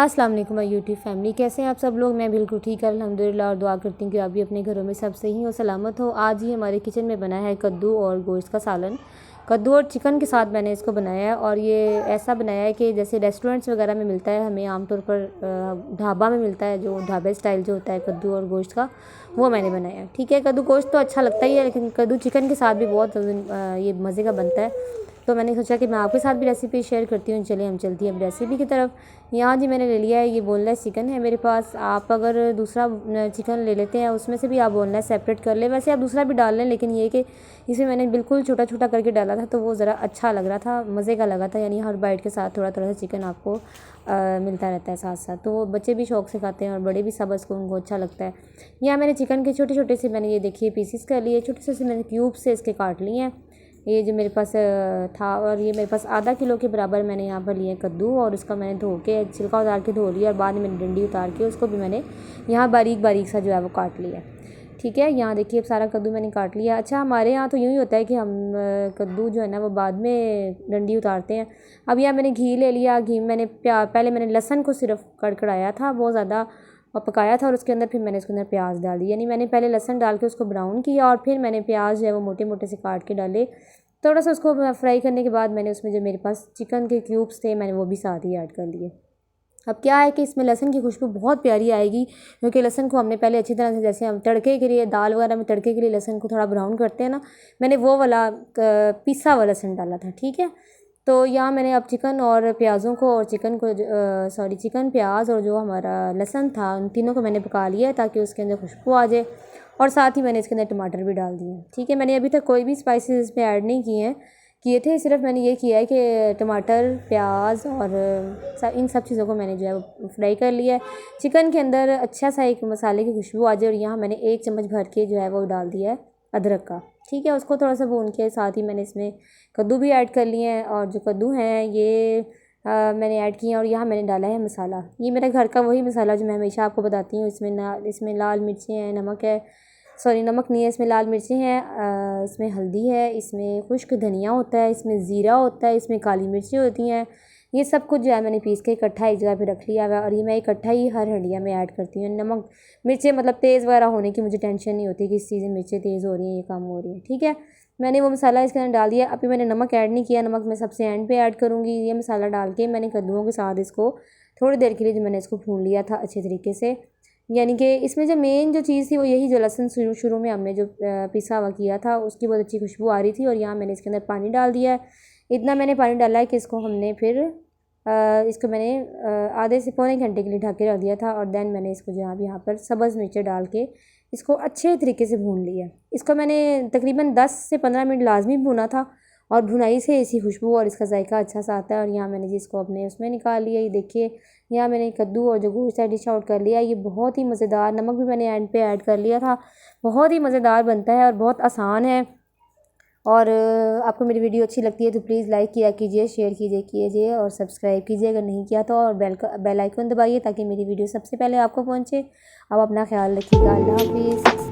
अस्सलाम वालेकुम my YouTube family, कैसे हैं आप सब लोग। मैं बिल्कुल ठीक है अल्हम्दुलिल्लाह, और दुआ करती हूँ कि आप भी अपने घरों में सब सही हो, सलामत हो। आज ही हमारे किचन में बना है कद्दू और गोश्त का सालन। कद्दू और चिकन के साथ मैंने इसको बनाया है, और ये ऐसा बनाया है कि जैसे रेस्टोरेंट्स वगैरह में मिलता है, हमें आमतौर पर ढाबा में मिलता है, जो ढाबे स्टाइल जो होता है कद्दू और गोश्त का, वो मैंने बनाया है। ठीक है, कद्दू गोश्त तो अच्छा लगता ही है, लेकिन कद्दू चिकन के साथ भी बहुत ये मज़े का बनता है। तो मैंने सोचा कि मैं आपके साथ भी रेसिपी शेयर करती हूँ। चलिए हम चलती हैं अब रेसिपी की तरफ। यहाँ जी मैंने ले लिया है, ये बोनलेस चिकन है मेरे पास। आप अगर दूसरा चिकन ले लेते हैं, उसमें से भी आप बोनलेस सेपरेट कर लें। वैसे आप दूसरा भी डाल लें, लेकिन ये कि इसे मैंने बिल्कुल छोटा छोटा करके डाला था, तो वो ज़रा अच्छा लग रहा था, मज़े का लगा था। यानी हर बाइट के साथ थोड़ा थोड़ा सा चिकन आपको मिलता रहता है साथ साथ, तो वो बच्चे भी शौक से खाते हैं और बड़े भी, सब इसको उनको अच्छा लगता है। यहाँ मैंने चिकन के छोटे छोटे से मैंने ये देखिए पीसीस कर लिए, छोटे से मैंने क्यूब से इसके काट लिए हैं। ये जो मेरे पास था, और ये मेरे पास आधा किलो के बराबर मैंने यहाँ पर लिए कद्दू, और उसका मैंने धो के छिलका उतार के धो लिया, और बाद में मैंने डंडी उतार के उसको भी मैंने यहाँ बारीक बारीक सा जो है वो काट लिया। ठीक है, यहाँ देखिए अब सारा कद्दू मैंने काट लिया। अच्छा, हमारे यहाँ तो यूँ ही होता है कि हम कद्दू जो है ना वो बाद में डंडी उतारते हैं। अब यहाँ मैंने घी ले लिया, घी मैंने पहले मैंने लहसुन को सिर्फ कड़कड़ाया था बहुत ज़्यादा, और पकाया था, और उसके अंदर फिर मैंने इसके अंदर प्याज डाल दी। यानी मैंने पहले लहसुन डाल के उसको ब्राउन किया, और फिर मैंने प्याज जो है वो मोटे मोटे से काट के डाले। थोड़ा सा उसको फ्राई करने के बाद मैंने उसमें जो मेरे पास चिकन के क्यूब्स थे, मैंने वो भी साथ ही ऐड कर लिए। अब क्या है कि इसमें लहसुन की खुशबू बहुत प्यारी आएगी, क्योंकि लहसुन को हमने पहले अच्छी तरह से, जैसे हम तड़के के लिए दाल वगैरह में तड़के के लिए लहसुन को थोड़ा ब्राउन करते हैं ना, मैंने वो वाला पिसा हुआ लहसुन डाला था। ठीक है, तो यहाँ मैंने अब चिकन और प्याज़ों को, और चिकन को चिकन, प्याज और जो हमारा लहसुन था, उन तीनों को मैंने पका लिया है ताकि उसके अंदर खुशबू आ जाए। और साथ ही मैंने इसके अंदर टमाटर भी डाल दिए। ठीक है, मैंने अभी तक कोई भी स्पाइसेस इसमें ऐड नहीं किए थे, सिर्फ मैंने ये किया है कि टमाटर, प्याज और इन सब चीज़ों को मैंने जो है वो फ्राई कर लिया है। चिकन के अंदर अच्छा सा एक मसाले की खुशबू आ जाए, और यहाँ मैंने 1 चम्मच भर के जो है वो डाल दिया है अदरक का। ठीक है, उसको थोड़ा सा भून के साथ ही मैंने इसमें कद्दू भी ऐड कर लिए हैं, और जो कद्दू हैं ये मैंने ऐड किए हैं। और यहाँ मैंने डाला है मसाला, ये मेरे घर का वही मसाला जो मैं हमेशा आपको बताती हूँ। इसमें लाल मिर्चें हैं, नमक है, सॉरी नमक नहीं है, इसमें लाल मिर्चें हैं, इसमें हल्दी है, इसमें खुश्क धनिया होता है, इसमें ज़ीरा होता है, इसमें काली मिर्चें होती हैं। ये सब कुछ जो है मैंने पीस के इकट्ठा एक जगह पे रख लिया हुआ है, और ये मैं इकट्ठा ही हर हंडिया में ऐड करती हूँ। नमक मिर्चें मतलब तेज़ वगैरह होने की मुझे टेंशन नहीं होती कि इस चीज़ में मिर्चें तेज़ हो रही हैं, ये कम हो रही है। ठीक है, मैंने वो मसाला इसके अंदर डाल दिया। अभी मैंने नमक ऐड नहीं किया, नमक मैं सबसे एंड पे ऐड करूँगी। ये मसाला डाल के मैंने कद्दूओं के साथ इसको थोड़ी देर के लिए जो मैंने इसको भून लिया था अच्छे तरीके से। यानी कि इसमें जो मेन जो चीज़ थी वो यही, जो लहसुन शुरू में हमने जो पिसा हुआ किया था, उसकी बहुत अच्छी खुशबू आ रही थी। और यहाँ मैंने इसके अंदर पानी डाल दिया है। इतना मैंने पानी डाला है कि इसको हमने फिर इसको मैंने आधे से पौने घंटे के लिए ढक के रख दिया था। और देन मैंने इसको जो यहाँ पर सब्ज़ मिर्चें डाल के इसको अच्छे तरीके से भून लिया। इसको मैंने तकरीबन 10 से 15 मिनट लाजमी भुना था, और भुनाई से ऐसी खुशबू और इसका जायका अच्छा सा आता है। और यहाँ मैंने जिसको अपने उसमें निकाल लिया, ये देखिए यहाँ मैंने कद्दू और जो गोश्त है डिश आउट कर लिया। ये बहुत ही मज़ेदार, नमक भी मैंने एंड पे ऐड कर लिया था, बहुत ही मज़ेदार बनता है और बहुत आसान है। और आपको मेरी वीडियो अच्छी लगती है तो प्लीज़ लाइक किया कीजिए, शेयर कीजिए और सब्सक्राइब कीजिए अगर नहीं किया तो, और बेल आइकन दबाइए ताकि मेरी वीडियो सबसे पहले आपको पहुँचे। अब अपना ख्याल रखिएगा, अल्लाह हाफिज़।